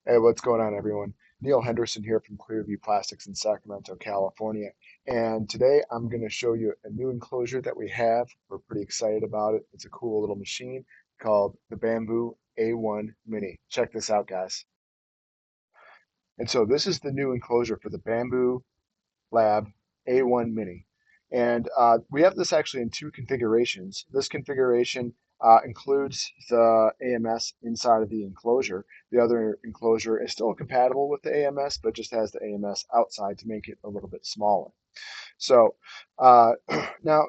Hey, what's going on, everyone? Neil Henderson here from Clearview Plastics in Sacramento, California. And today I'm going to show you a new enclosure that we have. We're pretty excited about it. It's a cool little machine called the Bambu A1 Mini. Check this out, guys. And so this is the new enclosure for the Bambu Lab A1 Mini. And we have this actually in two configurations. This configuration includes the AMS inside of the enclosure. The other enclosure is still compatible with the AMS, but just has the AMS outside to make it a little bit smaller. So uh, now,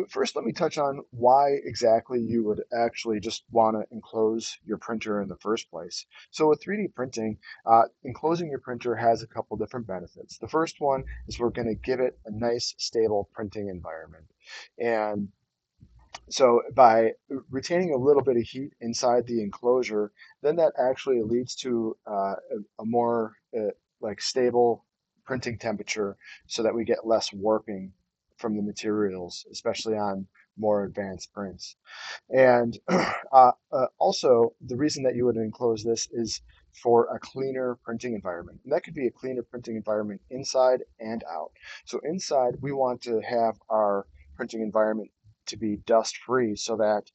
first, let me touch on why exactly you would actually just want to enclose your printer in the first place. So with 3D printing, enclosing your printer has a couple different benefits. The first one is we're going to give it a nice, stable printing environment. And so by retaining a little bit of heat inside the enclosure, then that actually leads to a more like stable printing temperature so that we get less warping from the materials, especially on more advanced prints. And also, the reason that you would enclose this is for a cleaner printing environment. And that could be a cleaner printing environment inside and out. So inside, we want to have our printing environment to be dust free so that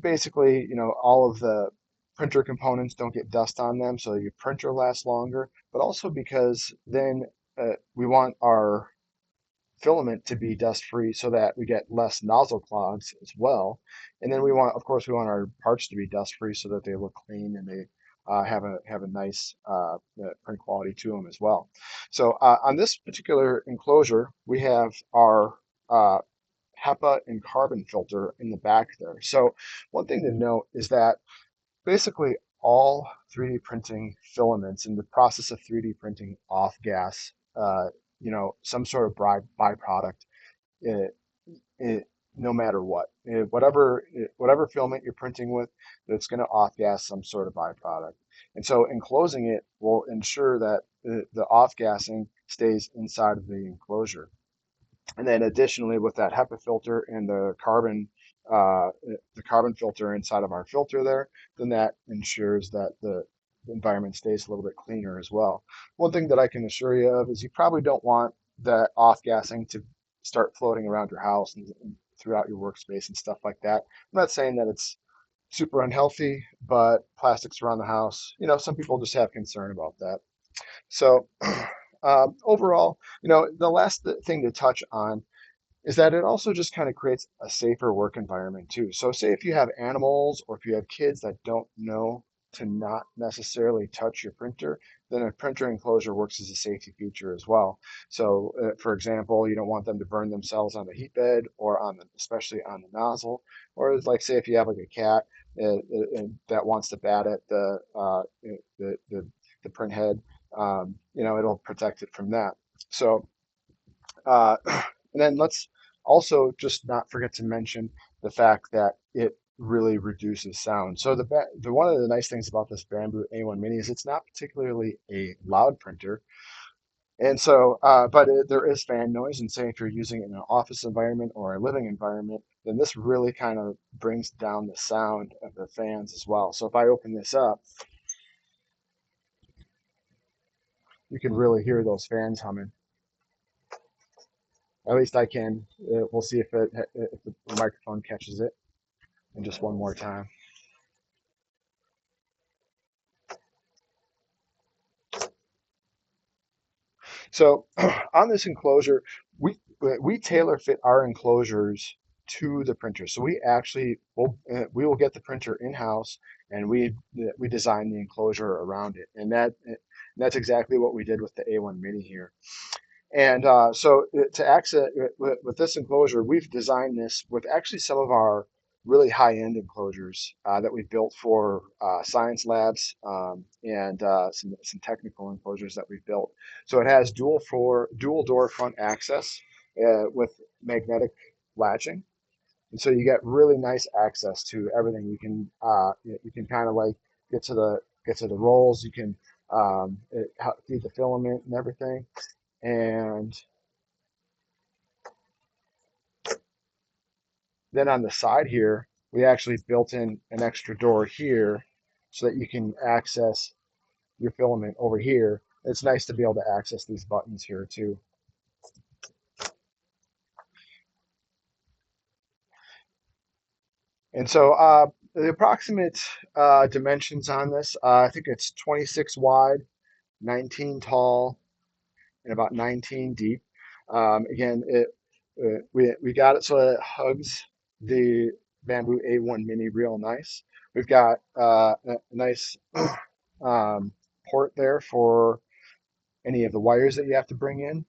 basically, all of the printer components don't get dust on them, so your printer lasts longer, but also because then we want our filament to be dust free so that we get less nozzle clogs as well. And then of course, we want our parts to be dust free so that they look clean and they have a nice print quality to them as well. So on this particular enclosure, we have our Hepa and carbon filter in the back there. So one thing to note is that basically all 3D printing filaments in the process of 3D printing off gas, some sort of byproduct, uh, no matter what. Whatever filament you're printing with, it's going to off gas some sort of byproduct. And so enclosing it will ensure that the off gassing stays inside of the enclosure. And then additionally, with that HEPA filter and the carbon filter inside of our filter there, then that ensures that the environment stays a little bit cleaner as well. One thing that I can assure you of is you probably don't want that off-gassing to start floating around your house and throughout your workspace and stuff like that. I'm not saying that it's super unhealthy, but plastics around the house, some people just have concern about that. So overall, the last thing to touch on is that it also just kind of creates a safer work environment too. So say if you have animals or if you have kids that don't know to not necessarily touch your printer, then a printer enclosure works as a safety feature as well. So for example, you don't want them to burn themselves on the heat bed or especially on the nozzle, or like say if you have like a cat that wants to bat at the print head, it'll protect it from that. So and then let's also just not forget to mention the fact that it really reduces sound. So the one of the nice things about this Bambu A1 Mini is it's not particularly a loud printer. And so, there is fan noise, and say if you're using it in an office environment or a living environment, then this really kind of brings down the sound of the fans as well. So if I open this up, you can really hear those fans humming. At least I can. We'll see if the microphone catches it. And just one more time. So on this enclosure, we tailor fit our enclosures to the printer. So we will get the printer in house and we design the enclosure around it. And that's exactly what we did with the A1 Mini here. And to access with this enclosure, we've designed this with actually some of our really high-end enclosures that we built for science labs and some technical enclosures that we've built. So it has dual door front access with magnetic latching, and so you get really nice access to everything. You can kind of like get to the rolls. You can feed the filament and everything. And then on the side here, we actually built in an extra door here so that you can access your filament over here. It's nice to be able to access these buttons here too. And so the approximate dimensions on this, I think it's 26 wide, 19 tall, and about 19 deep. Again, we got it so that it hugs the Bambu A1 Mini real nice. We've got a nice um, port there for any of the wires that you have to bring in.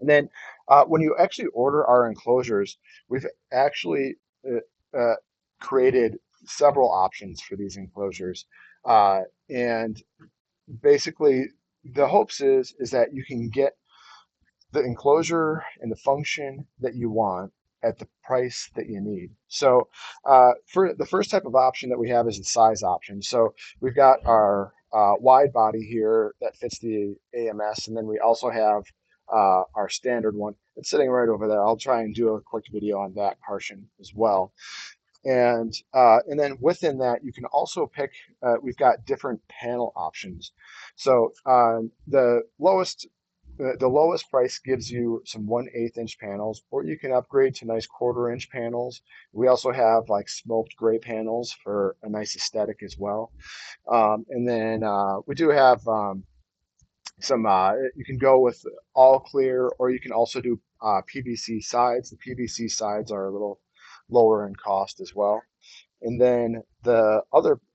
And then when you actually order our enclosures, we've actually uh, created several options for these enclosures. And basically, the hopes is that you can get the enclosure and the function that you want at the price that you need. So for the first type of option that we have is the size option. So we've got our wide body here that fits the AMS, and then we also have our standard one. It's sitting right over there. I'll try and do a quick video on that portion as well. And then within that, you can also pick. We've got different panel options. So the lowest price gives you some 1/8 inch panels, or you can upgrade to nice 1/4 inch panels. We also have like smoked gray panels for a nice aesthetic as well. And then we do have some, you can go with all clear, or you can also do PVC sides. The PVC sides are a little lower in cost as well. And then the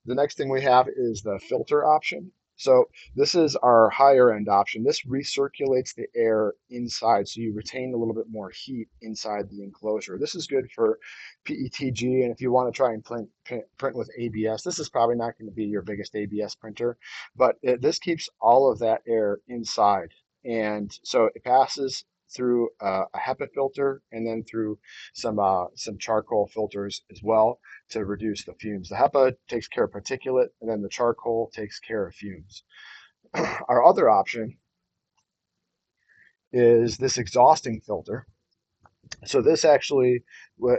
next thing we have is the filter option. So this is our higher end option. This recirculates the air inside, so you retain a little bit more heat inside the enclosure. This is good for PETG, and if you want to try and print with ABS, this is probably not going to be your biggest ABS printer, but this keeps all of that air inside. And so it passes through a HEPA filter and then through some charcoal filters as well to reduce the fumes. The HEPA takes care of particulate, and then the charcoal takes care of fumes. Our other option is this exhausting filter. So this actually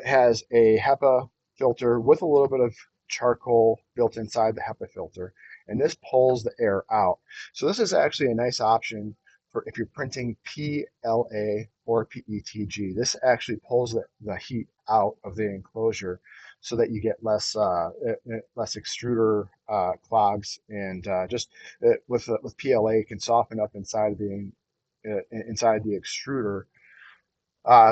has a HEPA filter with a little bit of charcoal built inside the HEPA filter, and this pulls the air out. So this is actually a nice option for if you're printing PLA or PETG. This actually pulls the heat out of the enclosure so that you get less extruder clogs, and just with PLA, it can soften up inside the extruder,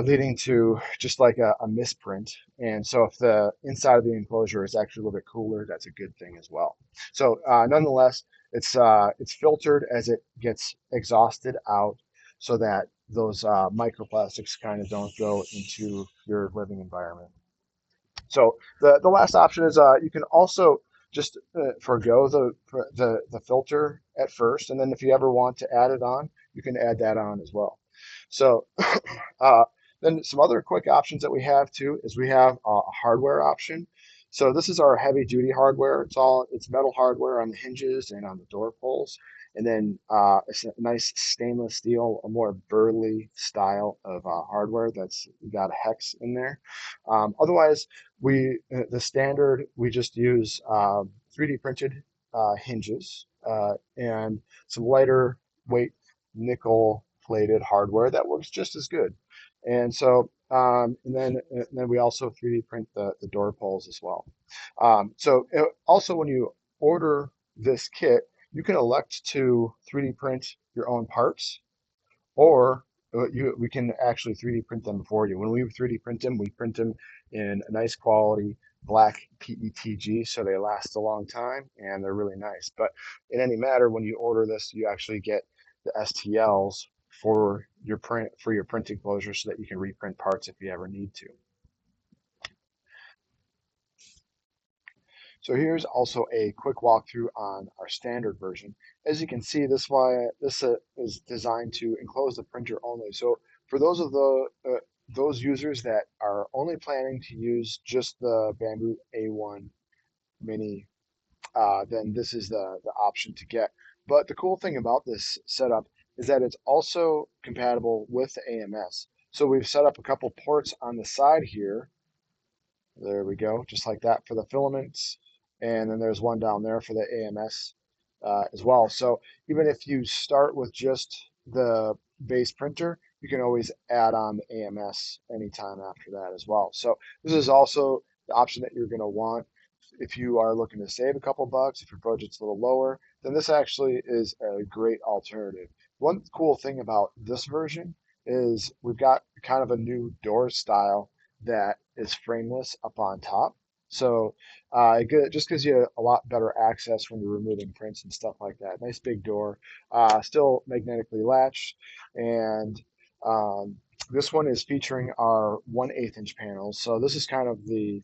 leading to just like a misprint. And so if the inside of the enclosure is actually a little bit cooler, that's a good thing as well. So nonetheless, it's filtered as it gets exhausted out so that those microplastics kind of don't go into your living environment. So the last option is you can also just forego the filter at first, and then if you ever want to add it on, you can add that on as well. So uh, then some other quick options that we have too is we have a hardware option. So this is our heavy duty hardware. It's metal hardware on the hinges and on the door pulls. And then it's a nice stainless steel, a more burly style of hardware that's got a hex in there. Otherwise, the standard, we just use 3D printed hinges and some lighter weight nickel plated hardware that works just as good. And so, and then we also 3D print the door pulls as well. Also, when you order this kit, you can elect to 3D print your own parts, or we can actually 3D print them for you. When we 3D print them, we print them in a nice quality black PETG, so they last a long time and they're really nice. But in any matter, when you order this, you actually get the STLs for your printing closure so that you can reprint parts if you ever need to. So here's also a quick walkthrough on our standard version. As you can see, this is designed to enclose the printer only. So for those users that are only planning to use just the Bambu A1 Mini, then this is the option to get. But the cool thing about this setup is that it's also compatible with the AMS. So we've set up a couple ports on the side here. There we go, just like that for the filaments. And then there's one down there for the AMS. as well. So even if you start with just the base printer, you can always add on the AMS anytime after that as well. So this is also the option that you're going to want if you are looking to save a couple bucks, if your budget's a little lower, then this actually is a great alternative. One cool thing about this version is we've got kind of a new door style that is frameless up on top. So it just gives you a lot better access when you're removing prints and stuff like that. Nice big door, still magnetically latched, and um, this one is featuring our 1/8 inch panels. So this is kind of the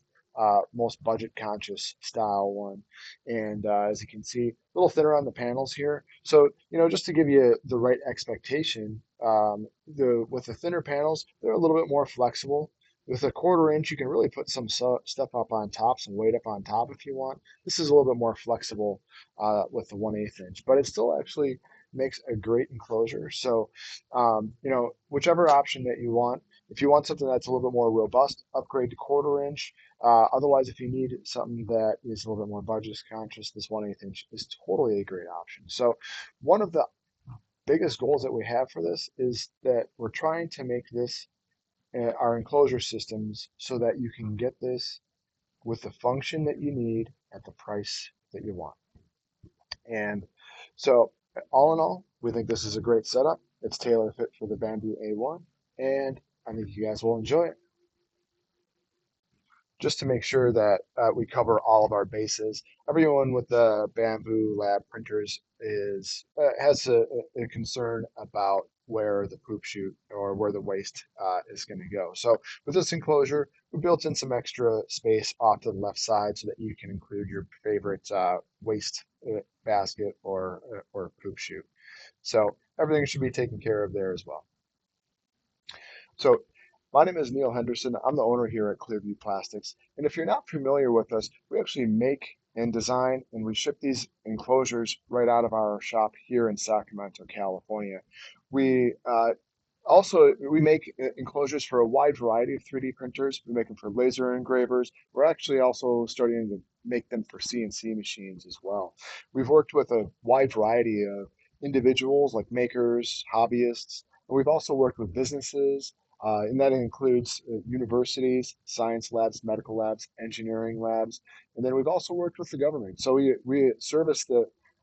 most budget conscious style one. And as you can see, a little thinner on the panels here. So, just to give you the right expectation, with the thinner panels, they're a little bit more flexible. With a 1/4 inch, you can really put some stuff up on top, some weight up on top if you want. This is a little bit more flexible with the 1/8 inch, but it still actually makes a great enclosure. So, whichever option that you want. If you want something that's a little bit more robust, upgrade to 1/4 inch. Otherwise, if you need something that is a little bit more budget conscious, this 1/8 inch is totally a great option. So one of the biggest goals that we have for this is that we're trying to make this our enclosure systems so that you can get this with the function that you need at the price that you want. And so all in all, we think this is a great setup. It's tailor fit for the Bambu A1, and I think you guys will enjoy it. Just to make sure that we cover all of our bases. Everyone with the Bambu Lab printers has a concern about where the poop chute or where the waste is going to go. So with this enclosure, we built in some extra space off to the left side so that you can include your favorite waste basket or poop chute. So everything should be taken care of there as well. So my name is Neil Henderson. I'm the owner here at Clearview Plastics. And if you're not familiar with us, we actually make and design and we ship these enclosures right out of our shop here in Sacramento, California. We we make enclosures for a wide variety of 3D printers. We make them for laser engravers. We're actually also starting to make them for CNC machines as well. We've worked with a wide variety of individuals like makers, hobbyists, and we've also worked with businesses, and that includes universities, science labs, medical labs, engineering labs, and then we've also worked with the government. So we service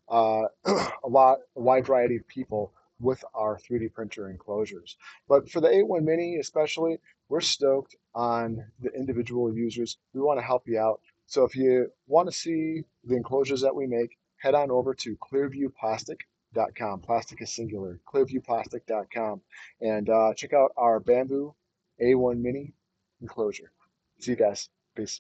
a wide variety of people with our 3D printer enclosures. But for the A1 Mini especially, we're stoked on the individual users. We want to help you out. So if you want to see the enclosures that we make, head on over to clearviewplastic.com. Plastic is singular, clearviewplastic.com, and check out our Bambu A1 Mini enclosure. See you guys. Peace.